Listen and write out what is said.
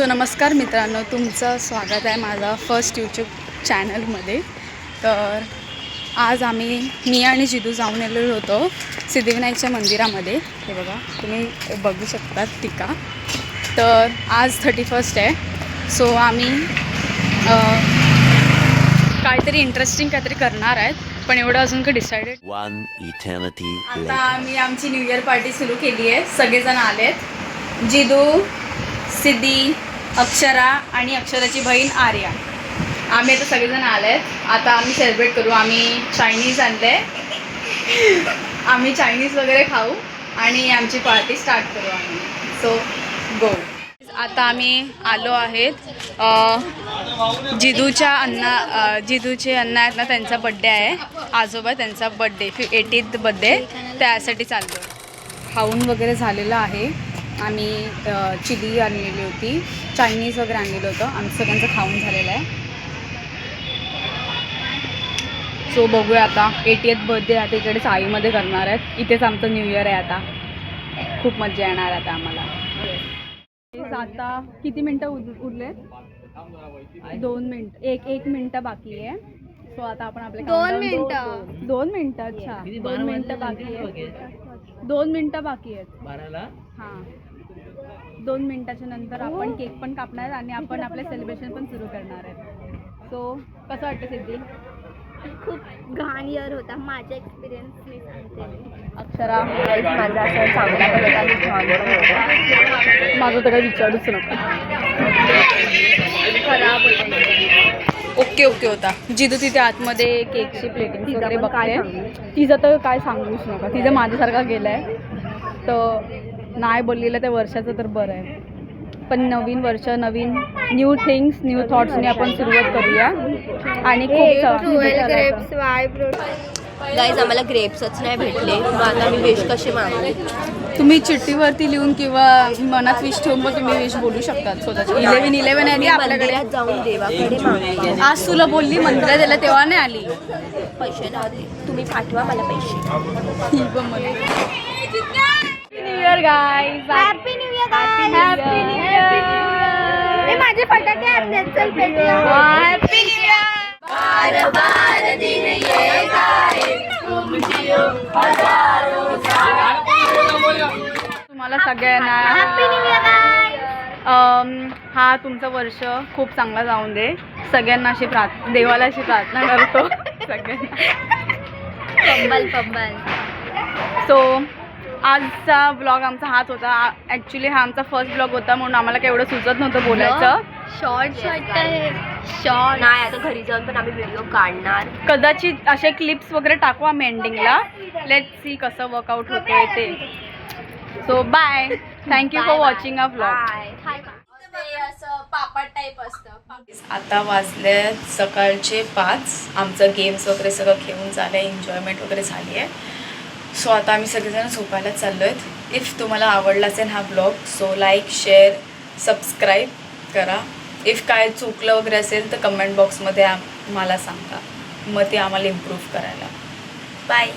So नमस्कार मित्रांनो, तुमचं स्वागत आहे माझा फर्स्ट यूट्यूब चॅनलमध्ये. तर आज मी आणि जिदू जाऊन आलेलो होतो सिद्धिविनायकच्या मंदिरामध्ये. हे बघा, तुम्ही बघू शकता टीका. तर आज 31 आहे. सो आम्ही काहीतरी इंटरेस्टिंग काहीतरी करणार आहेत, पण एवढं अजून काही डिसाइडेड. आता आम्ही आमची न्यू इयर पार्टी सुरू केली आहे. सगळेजण आलेत. जिदू, सिद्धी, अक्षरा आणि अक्षराची बहीण आर्या. आम्ही आता सगळेजण आलेत. आता आम्ही सेलिब्रेट करू. आम्ही चायनीज आणले. आम्ही चायनीज वगैरे खाऊ आणि आमची पार्टी स्टार्ट करू आम्ही. सो गो. आता आम्ही आलो आहेत जिदूचे अण्णा आहेत ना, त्यांचा बड्डे आहे. आजोबा त्यांचा बड्डे 80th बड्डे, त्यासाठी चाललो. खाऊन वगैरे झालेलं आहे. आम्ही चिली आणलेली होती, चायनीज वगैरे आणलेलं होतं. आमचं सगळ्यांचं खाऊन झालेलं आहे. सो बघूया आता. 80th बर्थडे आता इकडे चाळीमध्ये करणार आहेत. इथेच आमचं न्यू इयर आहे. आता खूप मजा येणार आता आम्हाला. आता किती मिनटं उरले? 2 मिनटं. एक मिनटं बाकी आहे. सो आता आपण आपल्या 2 मिनटं. अच्छा, 2 मिनटं बाकी आहे. 2 मिनटं बाकी आहेत. 12ला. हां, 2 मिनटाच्या नंतर आपण केक पण कापणार आणि आपण आपले सेलिब्रेशन पण सुरू करणार आहेत. सो कसं वाटतं सिद्धी? खूप घाण इयर होता. माझा एक्सपिरियन्स मी सांगते. अक्षरा, माझा असं चांगला पण होता आणि छान पण होता. माझं तर काही विचारूच नका. खराब होता. ओके होता. जिदू तिथे आतमध्ये केकची प्लेटिंग वगैरे बघते. तिचं तर काय सांगूच नका. तिचं माझ्यासारखा गेलं आहे. तर नाही बोललेलं त्या वर्षाचं तर बरं आहे. पण नवीन वर्ष, नवीन न्यू थिंग्स, न्यू थॉट्सने आपण सुरुवात करूया. आणि गाईज, आम्हाला ग्रेप्सच नाही भेटले. मग आता मी विश कशी मागू? तुम्ही चिठ्ठीवरती लिहून किंवा मनात विश ठेवून मग तुम्ही विश बोलू शकतात स्वतःची. 11 आहे आपल्याकडे. जाऊन देवाकडे मागते. आज तुला बोलली मंदिरात दिला तेव्हा नाही आली. पैसे नव्हते. तुम्ही पाठवा मला पैसे. New year guys. Happy new year. Happy new year. माझे फटाके आहेत. चल भेटूया. Happy new year. बार बार दिन ये गाए, तुम जियो हजारों साल. तुम्हाला सगळ्यांना हॅपी न्यू इयर. हा तुमचं वर्ष खूप चांगला जाऊन दे. सगळ्यांना अशी देवाला अशी प्रार्थना करतो सगळ्यांना. पंबल. सो आजचा ब्लॉग आमचा हाच होता. ॲक्च्युली हा आमचा फर्स्ट ब्लॉग होता, म्हणून आम्हाला काही एवढं सुचत नव्हतं बोलायचं. शॉर्ट नाही. आता घरी जाऊन पण आम्ही व्हिडिओ काढणार. कदाचित असे क्लिप्स वगैरे टाकू आम्ही एंडिंगला. लेट सी कसं वर्कआउट होते ते. So bye. Thank you for watching a blog. असं पापड टाईप असतं. आता वाजले सकाळचे 5. आमचं गेम्स वगैरे सगळं खेळून झालं आहे. एन्जॉयमेंट वगैरे झाली आहे. सो आता आम्ही सगळेजण झोपायला चाललो आहेत. इफ तुम्हाला आवडला असेल हा blog, so like, share, subscribe करा. इफ काय चुकलं वगैरे असेल तर कमेंट बॉक्समध्ये मला सांगा, मग ते आम्हाला इम्प्रूव्ह करायला. बाय.